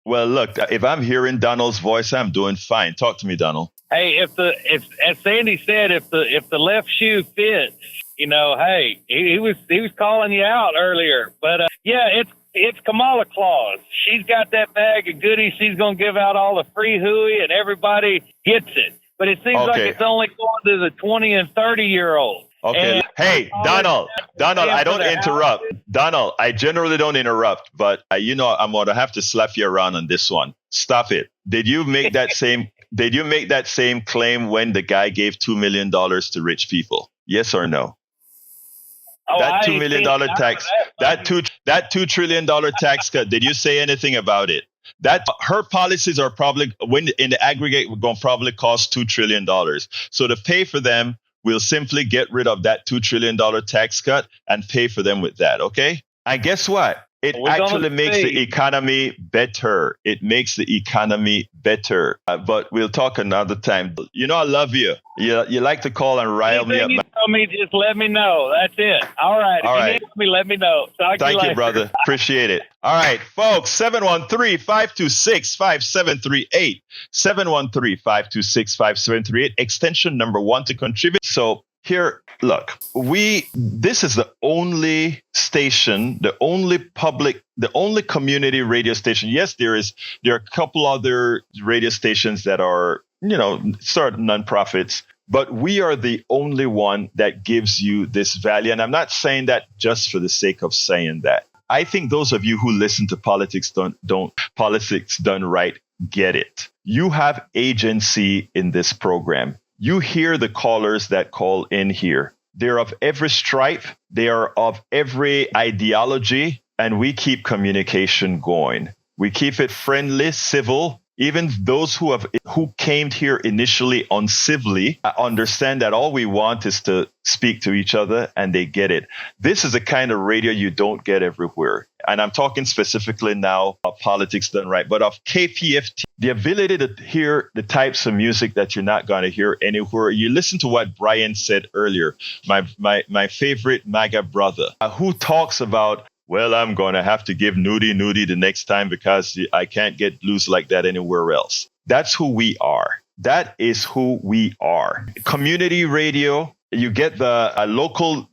Well, look, if I'm hearing Donald's voice, I'm doing fine. Talk to me, Donald. Hey, if as Sandy said, if the left shoe fits, hey, he was calling you out earlier, but it's Kamala Claus. She's got that bag of goodies. She's going to give out all the free hooey, and everybody gets it. But it seems like it's only going to the 20 and 30-year-olds. Okay. Hey, Donald, I don't interrupt. Donald, I generally don't interrupt, but I'm going to have to slap you around on this one. Stop it. Did you make that same Did you make that same claim when the guy gave $2 million to rich people? Yes or no? That $2 million tax, that $2 trillion tax cut. Did you say anything about it? That her policies are probably, when in the aggregate, we're going to probably cost $2 trillion. So to pay for them, we'll simply get rid of that $2 trillion tax cut and pay for them with that. Okay. And guess what? It actually makes the economy better. It makes the economy better. But we'll talk another time. You know, I love you. You like to call and rile me up. You tell me, just let me know. That's it. All right. All right. If you need me, let me know. Thank you, brother. Appreciate it. All right, folks, 713-526-5738. 713-526-5738. Extension number 1 to contribute. So here, look, this is the only station, the only community radio station. Yes, there are a couple other radio stations that are, sort of nonprofits, but we are the only one that gives you this value. And I'm not saying that just for the sake of saying that. I think those of you who listen to Politics Done Right get it. You have agency in this program. You hear the callers that call in here. They're of every stripe. They are of every ideology. And we keep communication going. We keep it friendly, civil. Even those who came here initially uncivilly understand that all we want is to speak to each other, and they get it. This is the kind of radio you don't get everywhere. And I'm talking specifically now of Politics Done Right, but of KPFT, the ability to hear the types of music that you're not going to hear anywhere. You listen to what Brian said earlier, my favorite MAGA brother, who talks about, well, I'm going to have to give nudie the next time because I can't get blues like that anywhere else. That's who we are. That is who we are. Community radio, you get the local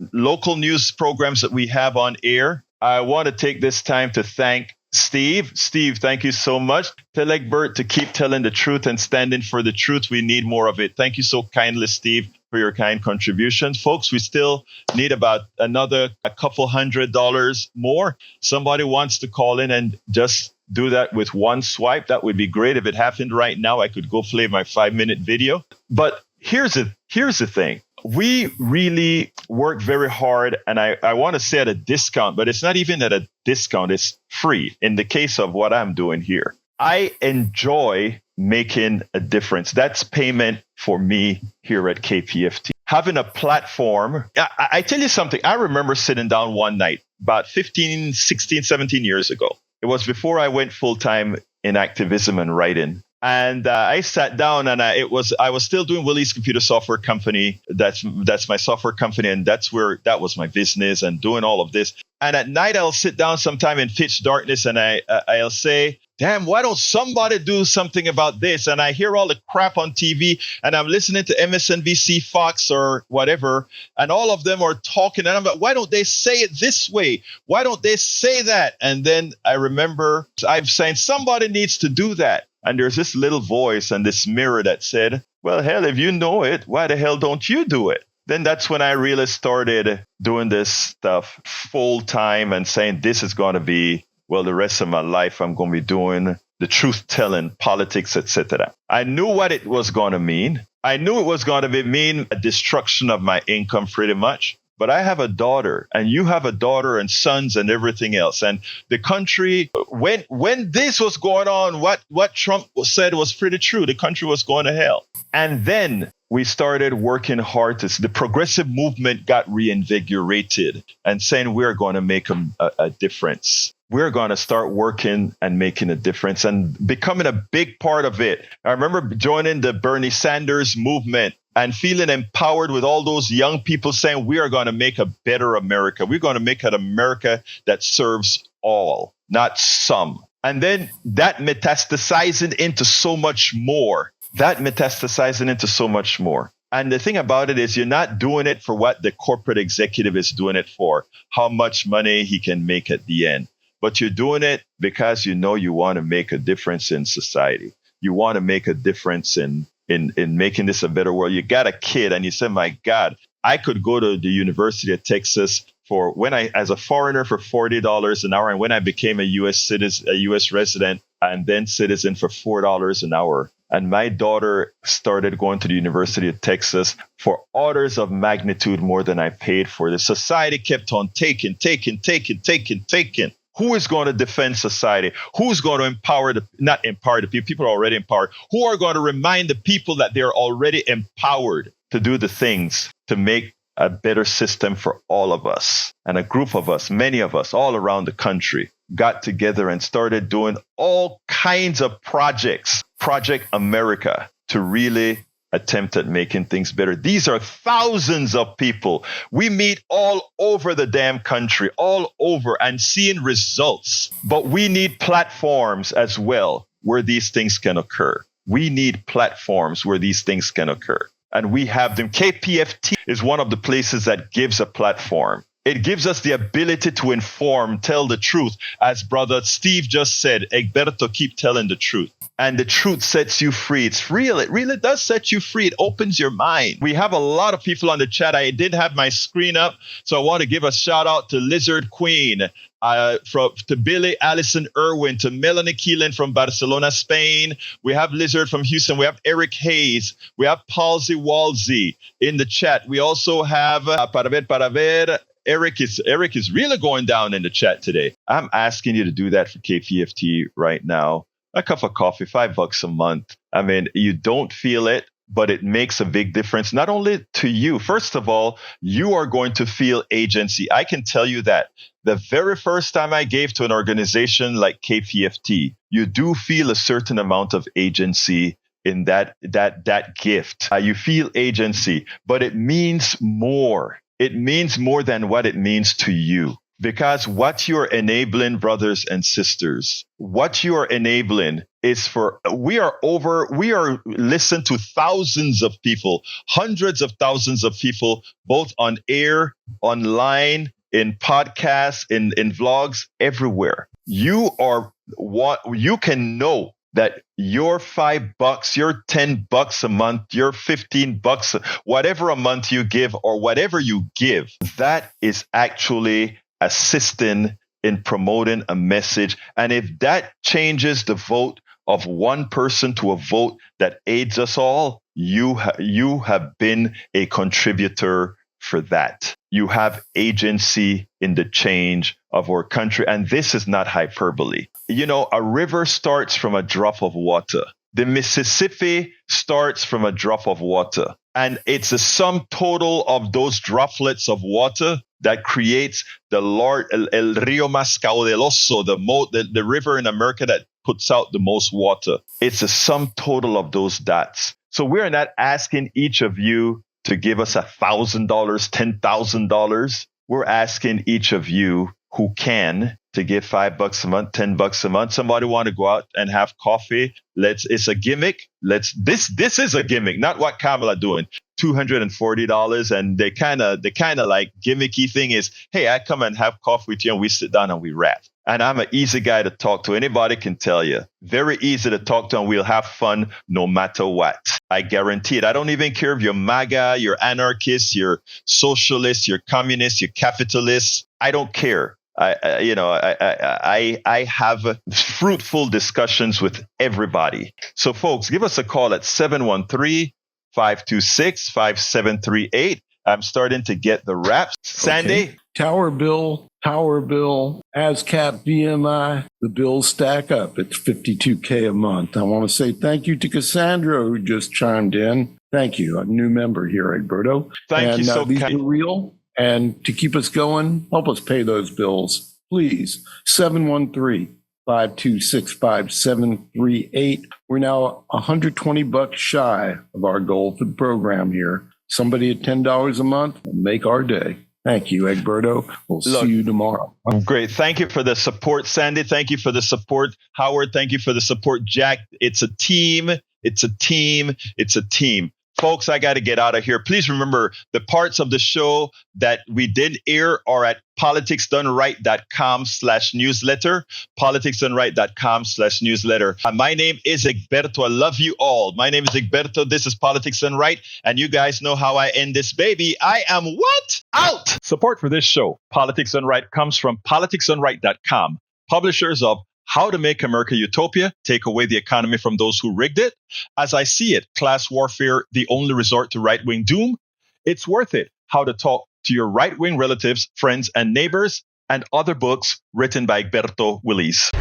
news programs that we have on air. I want to take this time to thank Steve. Steve, thank you so much. Tell Egberto to keep telling the truth and standing for the truth. We need more of it. Thank you so kindly, Steve, for your kind contributions. Folks, we still need about a couple $100 more. Somebody wants to call in and just do that with one swipe. That would be great. If it happened right now, I could go play my 5-minute video. But here's the thing. We really work very hard, and I want to say at a discount, but it's not even at a discount. It's free in the case of what I'm doing here. I enjoy making a difference. That's payment for me here at KPFT. Having a platform. I tell you something. I remember sitting down one night about 15, 16, 17 years ago. It was before I went full-time in activism and writing. And I sat down, and I was still doing Willies Computer Software Company. That's my software company, and that was my business and doing all of this. And at night, I'll sit down sometime in pitch darkness, and I'll say, damn, why don't somebody do something about this? And I hear all the crap on TV, and I'm listening to MSNBC, Fox, or whatever, and all of them are talking, and I'm like, why don't they say it this way? Why don't they say that? And then I remember I'm saying somebody needs to do that. And there's this little voice and this mirror that said, well, hell, if you know it, why the hell don't you do it? Then that's when I really started doing this stuff full time and saying this is going to be, well, the rest of my life I'm going to be doing the truth telling, politics, etc. I knew what it was going to mean. I knew it was going to mean a destruction of my income pretty much. But I have a daughter, and you have a daughter and sons and everything else. And the country, when this was going on, what Trump said was pretty true. The country was going to hell. And then we started working hard. The progressive movement got reinvigorated and saying we're going to make a difference. We're going to start working and making a difference and becoming a big part of it. I remember joining the Bernie Sanders movement and feeling empowered with all those young people saying, we are going to make a better America. We're going to make an America that serves all, not some. And then that metastasizing into so much more. And the thing about it is you're not doing it for what the corporate executive is doing it for, how much money he can make at the end. But you're doing it because you know you want to make a difference in society. You want to make a difference in making this a better world. You got a kid and you say, my God, I could go to the University of Texas as a foreigner for $40 an hour. And when I became a U.S. citizen, a U.S. resident and then citizen for $4 an hour, And my daughter started going to the University of Texas for orders of magnitude more than I paid for. The society kept on taking. Who is going to defend society? Who's going to not empower the people are already empowered. Who are going to remind the people that they're already empowered to do the things to make a better system for all of us? And a group of us, many of us all around the country, got together and started doing all kinds of projects, Project America, to really attempt at making things better. These are thousands of people. We meet all over the damn country, all over, and seeing results. But we need platforms as well where these things can occur. We need platforms where these things can occur. And we have them. KPFT is one of the places that gives a platform. It gives us the ability to inform, tell the truth. As Brother Steve just said, Egberto, keep telling the truth. And the truth sets you free. It's real. It really does set you free. It opens your mind. We have a lot of people on the chat. I did have my screen up, so I want to give a shout out to Lizard Queen, to Billy Allison Irwin, to Melanie Keelan from Barcelona, Spain. We have Lizard from Houston. We have Eric Hayes. We have Palsy Walsey in the chat. We also have para ver. Eric is really going down in the chat today. I'm asking you to do that for KPFT right now. A cup of coffee, $5 a month. I mean, you don't feel it, but it makes a big difference, not only to you. First of all, you are going to feel agency. I can tell you that. The very first time I gave to an organization like KPFT, you do feel a certain amount of agency in that gift. You feel agency, but it means more. It means more than what it means to you. Because what you're enabling, brothers and sisters, what you are enabling is we are listened to thousands of people, hundreds of thousands of people, both on air, online, in podcasts, in vlogs, everywhere. You can know that your $5, your $10 a month, your $15, whatever a month you give or whatever you give, that is actually assisting in promoting a message. And if that changes the vote of one person to a vote that aids us all, you have been a contributor for that. You have agency in the change of our country. And this is not hyperbole. You know, a river starts from a drop of water. The Mississippi starts from a drop of water. And it's a sum total of those droplets of water that creates the El Rio Más Caudaloso, the river in America that puts out the most water. It's a sum total of those dots. So we're not asking each of you to give us $1,000, $10,000. We're asking each of you who can to give $5 a month, $10 a month. Somebody want to go out and have coffee? It's a gimmick. This is a gimmick, not what Kamala doing. $240, and they kind of like gimmicky thing is, hey, I come and have coffee with you and we sit down and we rap. And I'm an easy guy to talk to. Anybody can tell you. Very easy to talk to, and we'll have fun no matter what. I guarantee it. I don't even care if you're MAGA, you're anarchist, you're socialist, you're communist, you're capitalist. I don't care. I have fruitful discussions with everybody. So folks, give us a call at 713-526-5738. I'm starting to get the raps. Sandy? Okay. Tower bill, ASCAP, BMI, the bills stack up. It's $52K a month. I want to say thank you to Cassandra, who just chimed in. Thank you. A new member here, Egberto. Thank you so these much. are real. And to keep us going, help us pay those bills, please. 713-526-5738. We're now $120 shy of our goal for the program here. Somebody at $10 a month will make our day. Thank you, Egberto. We'll see you tomorrow. Great. Thank you for the support, Sandy. Thank you for the support, Howard. Thank you for the support, Jack. It's a team. It's a team. It's a team. Folks, I got to get out of here. Please remember the parts of the show that we did air are at politicsdoneright.com/newsletter, politicsdoneright.com/newsletter. My name is Egberto. I love you all. My name is Egberto. This is Politics Done Right. And you guys know how I end this baby. I am what? Out! Support for this show, Politics Done Right, comes from politicsdoneright.com, publishers of How to Make America Utopia, Take Away the Economy from Those Who Rigged It, As I See It, Class Warfare, The Only Resort to Right-Wing Doom, It's Worth It, How to Talk to Your Right-Wing Relatives, Friends, and Neighbors, and other books written by Egberto Willies.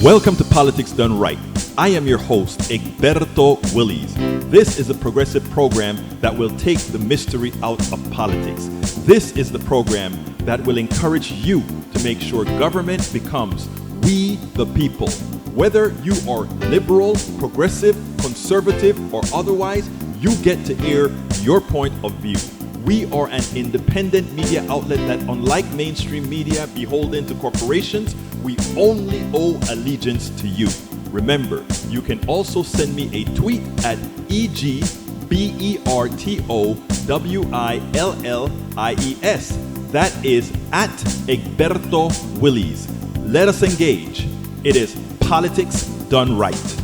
Welcome to Politics Done Right. I am your host, Egberto Willies. This is a progressive program that will take the mystery out of politics. This is the program that will encourage you to make sure government becomes we the people. Whether you are liberal, progressive, conservative, or otherwise, you get to air your point of view. We are an independent media outlet that, unlike mainstream media beholden to corporations, we only owe allegiance to you. Remember, you can also send me a tweet at EGBERTOWILLIES. That is at Egberto Willies. Let us engage. It is Politics Done Right.